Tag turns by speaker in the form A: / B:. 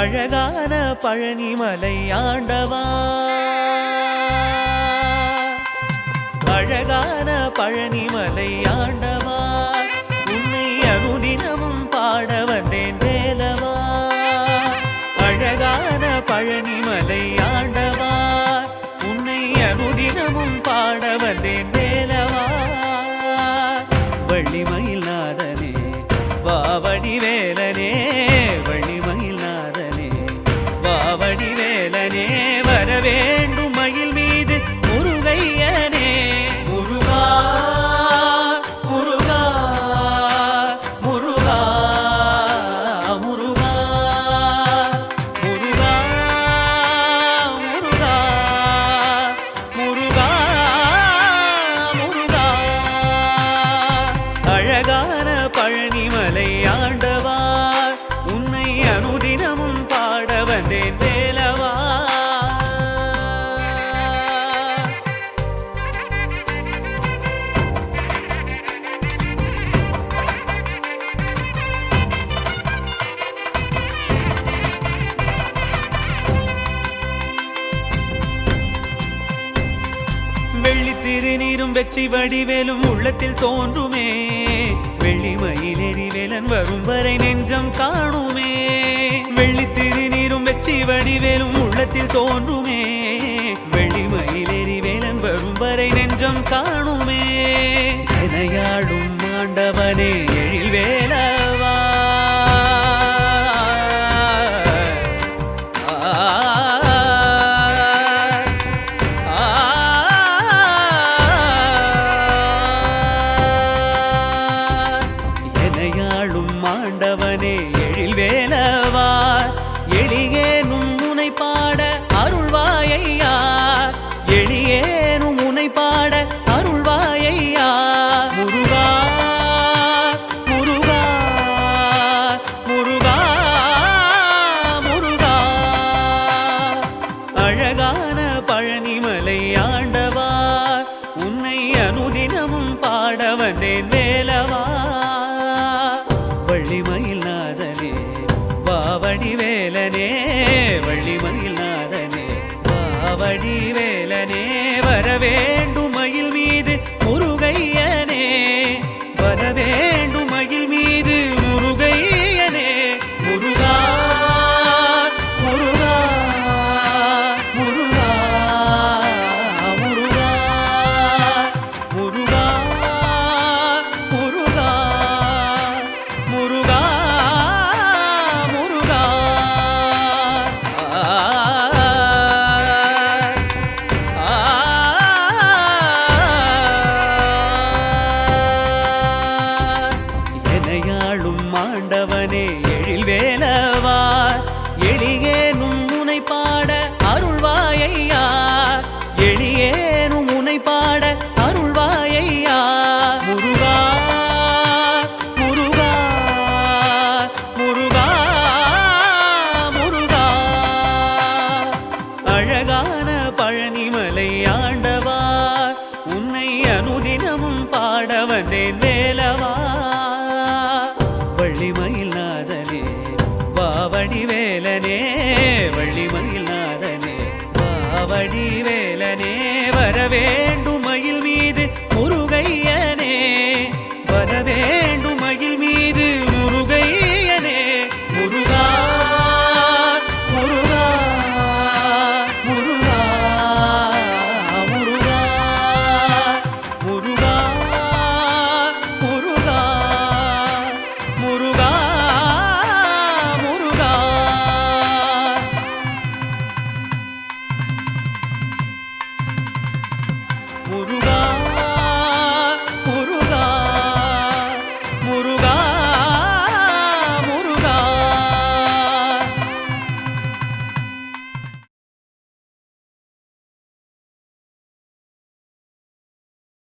A: அழகான பழனிமலை ஆண்டவா, அழகான பழனிமலை ஆண்டவா, உன்னை அனுதினமும் பாட வந்தேன் வேலவா. அழகான பழனிமலை ஆண்டவா, உன்னை அனுதினமும் பாட வந்தேன் வேலவா. வள்ளிமயில் நாதனே வாவடி வேலனே, வள்ளிமயில் நாதனே வாவடி வேலனே, வரவேண்டும் மயில் மீது முருகையனே. முருகா முருகா முருகா முருகா முருகா முருகா முருகா முருகா. அழகான பழனிமலை ஆண்டவா, உன்னை அனுதினமும் பாட வந்தேன் வேலவா. வெள்ளி திருநீரும் வெற்றி வடிவேலும் உள்ளத்தில் தோன்றுமே, வெள்ளி மயிலேறி வேலன் வரும் வரை நெஞ்சம் காணுமே. வெள்ளி திருநீரும் வெற்றி வடிவேலும் உள்ளத்தில் தோன்றுமே, வெள்ளி மயிலேறி வேலன் வரும் வரை நெஞ்சம் காணுமே. எனையாடும் ஆண்டவனே எழில் வேலவா, ஆண்டவனே எழில் வேலவா, எளியேனும் முனை பாட அருள்வாயையா, எளியேனும் முனை பாட அருள்வாயையா. முருகா முருகா முருகா முருகா. அழகான பழனிமலை ஆண்டவா, உன்னை அனுதினமும் பாட வந்தேன் வேலவா. வள்ளிமயில் நாதனே வாவடி வேலனே, வள்ளிமயில் நாதனே வாவடி வேலனே, வரவேண்டும் மயில் மீது முருகையனே, வரவேண்டும் மயில் மீது முருகையனே. முருகா முருகா முருகா முருகா முருகா முருகா முருகா முருகா. எனையாளும் ஆண்டவனே எழில் வேலவா, எளியேனும் முனை பாட அருள்வாயையா, எளியேனும் முனை பாட அருள்வாயையா. முருகா முருகா முருகா முருகா. அழகான பழனிமலை ஆண்டவா, உன்னை அனுதினமும் பாட வந்தேன் வேலவா. வள்ளிமயில் நாதனே வாவடி வேலனே, வள்ளிமயில் நாதனே வாவடி வேலனே, வரவேண்டும் மயில் மீது முருகையனே, வரவேண்டும் மயில் மீது முருகையனே. முருகா முருகா முருகா முருகா முருகா முருகா முருகா முருகா. முருகா